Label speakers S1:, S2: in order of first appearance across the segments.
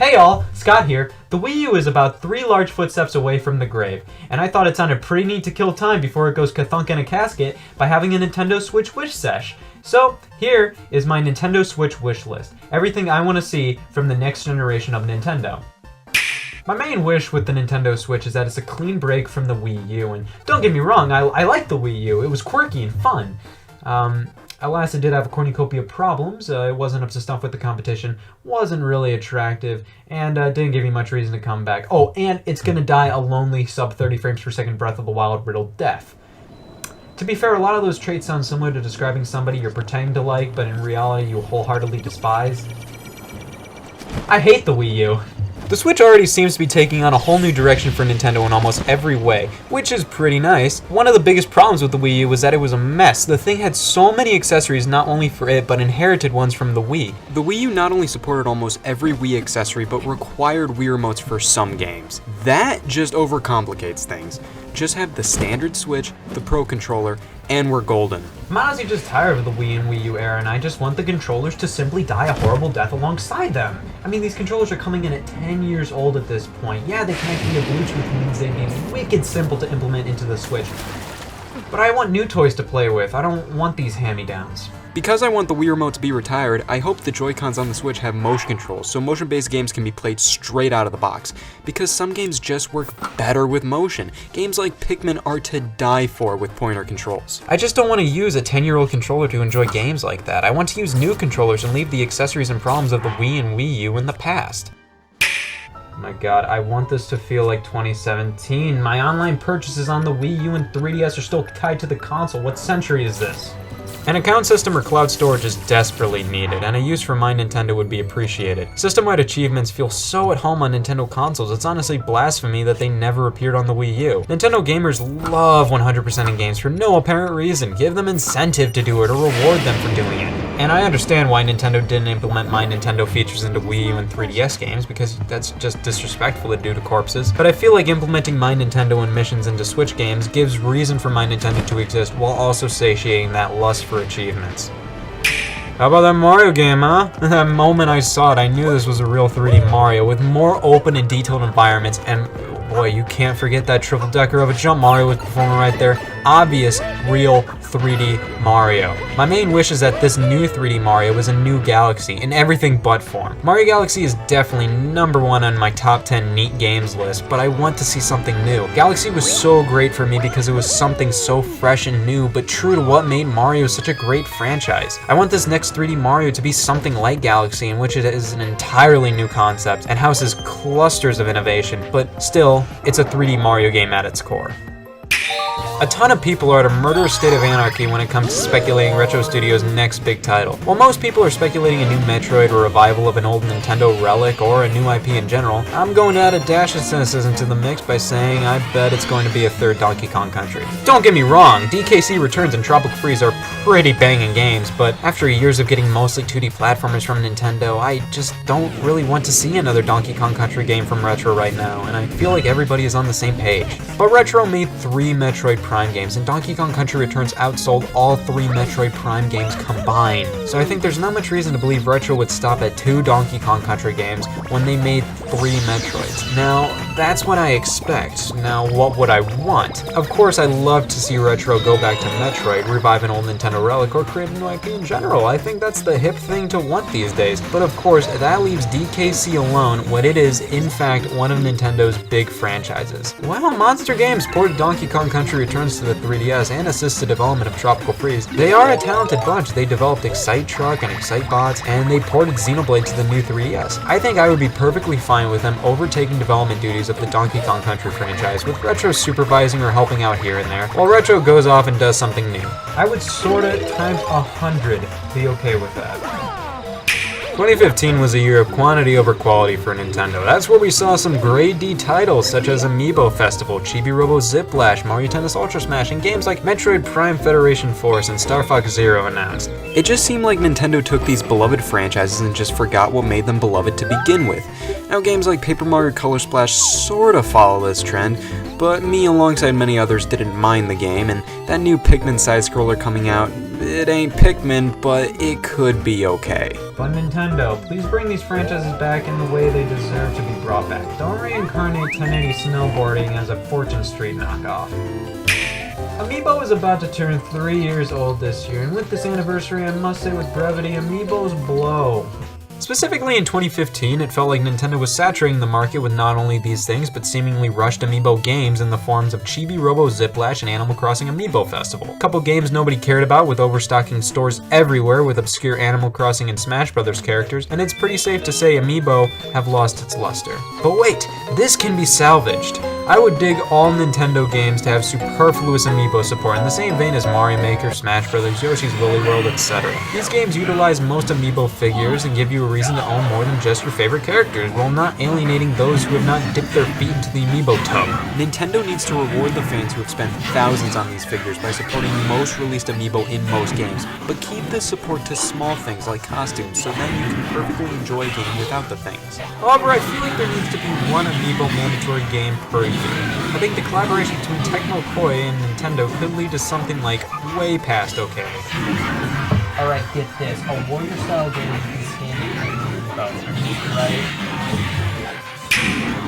S1: Hey all, Scott here. The Wii U is about 3 large footsteps away from the grave, and I thought it sounded pretty neat to kill time before it goes kathunk in a casket by having a Nintendo Switch wish sesh. So, here is my Nintendo Switch wish list. Everything I want to see from the next generation of Nintendo. My main wish with the Nintendo Switch is that it's a clean break from the Wii U, and don't get me wrong, I like the Wii U. It was quirky and fun. Alas, it did have a cornucopia of problems. It wasn't up to snuff with the competition, wasn't really attractive, and didn't give you much reason to come back. Oh, and it's gonna die a lonely sub 30 frames per second Breath of the Wild riddled death. To be fair, a lot of those traits sound similar to describing somebody you're pretending to like, but in reality you wholeheartedly despise. I hate the Wii U. The Switch already seems to be taking on a whole new direction for Nintendo in almost every way, which is pretty nice. One of the biggest problems with the Wii U was that it was a mess. The thing had so many accessories not only for it, but inherited ones from the Wii. The Wii U not only supported almost every Wii accessory, but required Wii remotes for some games. That just overcomplicates things. Just have the standard Switch, the Pro Controller, and we're golden. I'm honestly just tired of the Wii and Wii U era, and I just want the controllers to simply die a horrible death alongside them. I mean, these controllers are coming in at 10 years old at this point. Yeah, they connect via Bluetooth, means they'd be wicked simple to implement into the Switch. But I want new toys to play with. I don't want these hand-me-downs. Because I want the Wii Remote to be retired, I hope the Joy-Cons on the Switch have motion controls, so motion-based games can be played straight out of the box. Because some games just work better with motion. Games like Pikmin are to die for with pointer controls. I just don't want to use a 10-year-old controller to enjoy games like that. I want to use new controllers and leave the accessories and problems of the Wii and Wii U in the past. Oh my god, I want this to feel like 2017. My online purchases on the Wii U and 3DS are still tied to the console. What century is this? An account system or cloud storage is desperately needed, and a use for My Nintendo would be appreciated. System-wide achievements feel so at home on Nintendo consoles, it's honestly blasphemy that they never appeared on the Wii U. Nintendo gamers love 100% in games for no apparent reason. Give them incentive to do it or reward them for doing it. And I understand why Nintendo didn't implement My Nintendo features into Wii U and 3DS games, because that's just disrespectful to do to corpses. But I feel like implementing My Nintendo and missions into Switch games gives reason for My Nintendo to exist while also satiating that lust for achievements. How about that Mario game, huh? That moment I saw it, I knew this was a real 3D Mario with more open and detailed environments, and boy, you can't forget that triple decker of a jump Mario was performing right there. Obvious, real 3D Mario. My main wish is that this new 3D Mario is a new galaxy in everything but form. Mario Galaxy is definitely #1 on my top 10 neat games list, but I want to see something new. Galaxy was so great for me because it was something so fresh and new, but true to what made Mario such a great franchise. I want this next 3D Mario to be something like Galaxy, in which it is an entirely new concept and houses clusters of innovation, but still, it's a 3D Mario game at its core. A ton of people are at a murderous state of anarchy when it comes to speculating Retro Studios' next big title. While most people are speculating a new Metroid or a revival of an old Nintendo relic or a new IP in general, I'm going to add a dash of cynicism to the mix by saying I bet it's going to be a third Donkey Kong Country. Don't get me wrong, DKC Returns and Tropical Freeze are pretty banging games, but after years of getting mostly 2D platformers from Nintendo, I just don't really want to see another Donkey Kong Country game from Retro right now, and I feel like everybody is on the same page. But Retro made 3 Metroid Prime games, and Donkey Kong Country Returns outsold all 3 Metroid Prime games combined. So I think there's not much reason to believe Retro would stop at 2 Donkey Kong Country games when they made 3 Metroids. Now, that's what I expect. Now, what would I want? Of course, I'd love to see Retro go back to Metroid, revive an old Nintendo relic, or create a new IP in general. I think that's the hip thing to want these days. But of course, that leaves DKC alone when it is, in fact, one of Nintendo's big franchises. Well, Monster Games ported Donkey Kong Country Returns to the 3DS and assisted development of Tropical Freeze. They are a talented bunch. They developed Excite Truck and Excite Bots, and they ported Xenoblade to the new 3DS. I think I would be perfectly fine with them overtaking development duties of the Donkey Kong Country franchise, with Retro supervising or helping out here and there, while Retro goes off and does something new. I would sorta times 100 be okay with that. 2015 was a year of quantity over quality for Nintendo. That's where we saw some grade D titles such as Amiibo Festival, Chibi Robo Ziplash, Mario Tennis Ultra Smash, and games like Metroid Prime Federation Force and Star Fox Zero announced. It just seemed like Nintendo took these beloved franchises and just forgot what made them beloved to begin with. Now games like Paper Mario Color Splash sorta follow this trend, but me alongside many others didn't mind the game, and that new Pikmin side-scroller coming out,
S2: It ain't Pikmin, but it could be okay.
S1: But Nintendo, please bring these franchises back in the way they deserve to be brought back. Don't reincarnate 1080 snowboarding as a Fortune Street knockoff. Amiibo is about to turn 3 years old this year, and with this anniversary, I must say with brevity, Amiibos blow.
S2: Specifically in 2015, it felt like Nintendo was saturating the market with not only these things, but seemingly rushed Amiibo games in the forms of Chibi Robo Ziplash and Animal Crossing Amiibo Festival. A couple games nobody cared about with overstocking stores everywhere with obscure Animal Crossing and Smash Brothers characters, and it's pretty safe to say Amiibo have lost its luster. But wait, this can be salvaged. I would dig all Nintendo games to have superfluous Amiibo support in the same vein as Mario Maker, Smash Brothers, Yoshi's Woolly World, etc. These games utilize most Amiibo figures and give you a reason to own more than just your favorite characters, while not alienating those who have not dipped their feet into the Amiibo tub. Nintendo needs to reward the fans who have spent thousands on these figures by supporting most released Amiibo in most games, but keep this support to small things like costumes, so then you can perfectly enjoy a game without the things. However, I feel like there needs to be one Amiibo mandatory game per year. I think the collaboration between Tecmo Koei and Nintendo could lead to something like way past okay.
S1: Alright, get this. A warrior style game is standing right?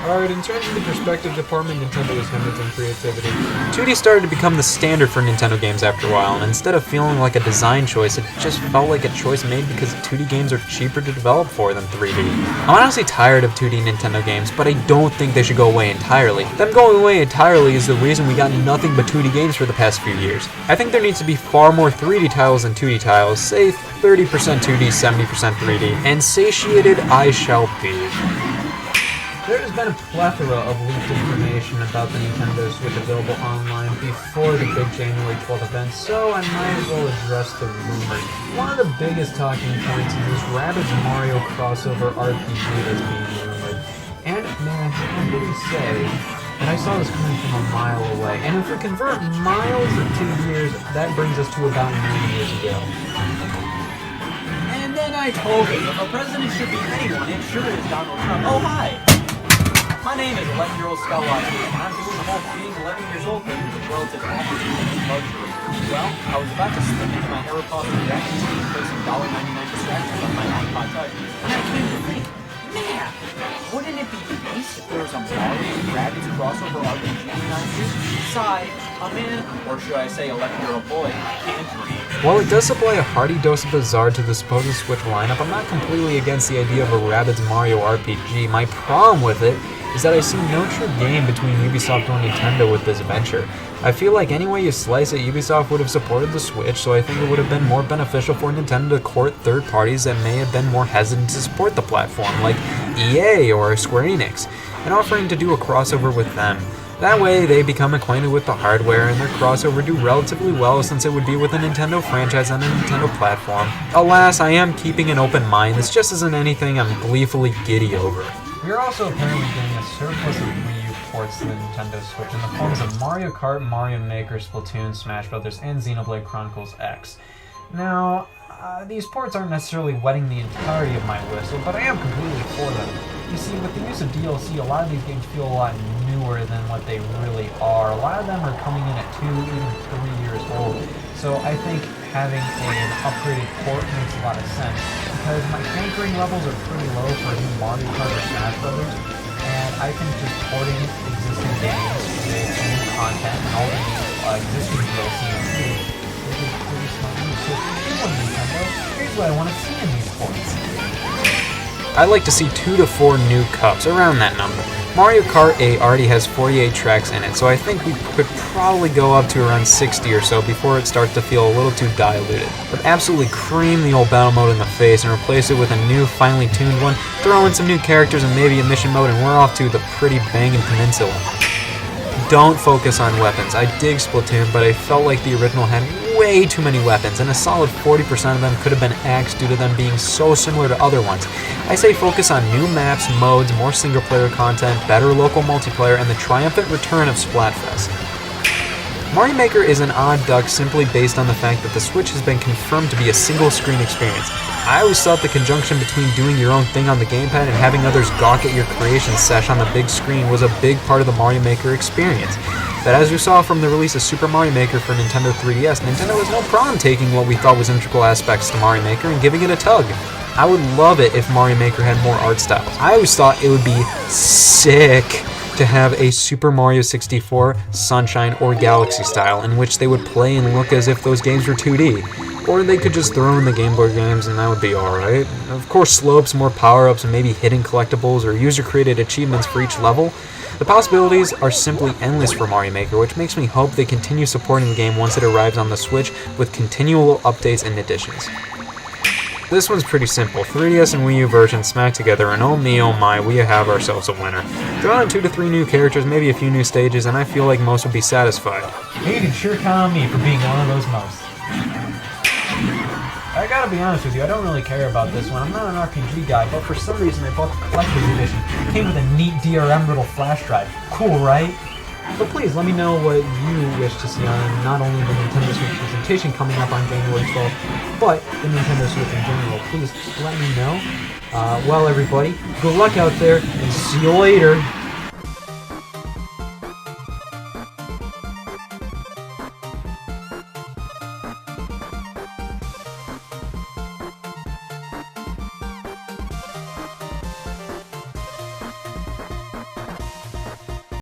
S2: Alright, in terms of the perspective department, Nintendo is hemorrhaging creativity. 2D started to become the standard for Nintendo games after a while, and instead of feeling like a design choice, it just felt like a choice made because 2D games are cheaper to develop for than 3D. I'm honestly tired of 2D Nintendo games, but I don't think they should go away entirely. Them going away entirely is the reason we got nothing but 2D games for the past few years. I think there needs to be far more 3D titles than 2D titles, say 30% 2D, 70% 3D, and satiated I shall be.
S1: There has been a plethora of leaked information about the Nintendo Switch available online before the big January 12th event, so I might as well address the rumors. One of the biggest talking points is this Rabbids Mario crossover RPG that's being rumored. And man, what did he say? And I saw this coming from a mile away. And if we convert miles to years, that brings us to about 9 years ago.
S3: And then I told him, if a president should be anyone, it sure is Donald Trump. Oh, hi! My name is 11-year-old Scott Watson, and I'm doing the whole being 11 years old thing with relative accuracy and luxury. Well, I was about to slip into my Aeropostale jacket and play some $1.99 distractions on my iPod Touch, and I came to think, man, wouldn't it be nice if there was a Mario and Rabbids crossover RPG in 9 years? Sigh, a man, or should I say 11-year-old boy, can't dream.
S2: While it does supply a hearty dose of bizarre to the supposed Switch lineup, I'm not completely against the idea of a Rabbids Mario RPG. My problem with it is that I see no true game between Ubisoft and Nintendo with this venture. I feel like any way you slice it, Ubisoft would have supported the Switch, so I think it would have been more beneficial for Nintendo to court third parties that may have been more hesitant to support the platform, like EA or Square Enix, and offering to do a crossover with them. That way, they become acquainted with the hardware, and their crossover do relatively well since it would be with a Nintendo franchise on a Nintendo platform. Alas, I am keeping an open mind. This just isn't anything I'm gleefully giddy over.
S1: We are also apparently getting a surplus of Wii U ports to the Nintendo Switch in the forms of Mario Kart, Mario Maker, Splatoon, Smash Brothers, and Xenoblade Chronicles X. Now, these ports aren't necessarily wetting the entirety of my whistle, but I am completely for them. You see, with the use of DLC, a lot of these games feel a lot newer than what they really are. A lot of them are coming in at 2, even 3 years old. So I think having an upgraded port makes a lot of sense, because my anchoring levels are pretty low for new Mario Kart or Smash Brothers, and I think just porting existing games with new content and all the existing DLC included is pretty smart move. So if you do want Nintendo, here's what I want to see in these ports.
S2: I'd like to see 2 to 4 new cups, around that number. Mario Kart 8 already has 48 tracks in it, so I think we could probably go up to around 60 or so before it starts to feel a little too diluted. But absolutely cream the old battle mode in the face and replace it with a new, finely tuned one, throw in some new characters and maybe a mission mode, and we're off to the pretty bangin' peninsula. Don't focus on weapons. I dig Splatoon, but I felt like the original had way too many weapons, and a solid 40% of them could have been axed due to them being so similar to other ones. I say focus on new maps, modes, more single-player content, better local multiplayer, and the triumphant return of Splatfest. Mario Maker is an odd duck simply based on the fact that the Switch has been confirmed to be a single-screen experience. I always thought the conjunction between doing your own thing on the gamepad and having others gawk at your creation sesh on the big screen was a big part of the Mario Maker experience. that as you saw from the release of Super Mario Maker for Nintendo 3DS, Nintendo has no problem taking what we thought was integral aspects to Mario Maker and giving it a tug. I would love it if Mario Maker had more art styles. I always thought it would be sick to have a Super Mario 64 Sunshine or Galaxy style in which they would play and look as if those games were 2D. Or they could just throw in the Game Boy games and that would be alright. Of course, slopes, more power-ups, and maybe hidden collectibles or user-created achievements for each level. The possibilities are simply endless for Mario Maker, which makes me hope they continue supporting the game once it arrives on the Switch with continual updates and additions. This one's pretty simple. 3DS and Wii U versions smacked together, and oh me, oh my, we have ourselves a winner. Throw in 2 to 3 new characters, maybe a few new stages, and I feel like most would be satisfied.
S1: You can sure count on me for being one of those most. I gotta be honest with you, I don't really care about this one. I'm not an RPG guy, but for some reason I bought the collector's edition. It came with a neat DRM little flash drive. Cool, right? But please let me know what you wish to see on not only the Nintendo Switch presentation coming up on January 12th, but the Nintendo Switch in general. Please let me know. Well, everybody, good luck out there, and see you later.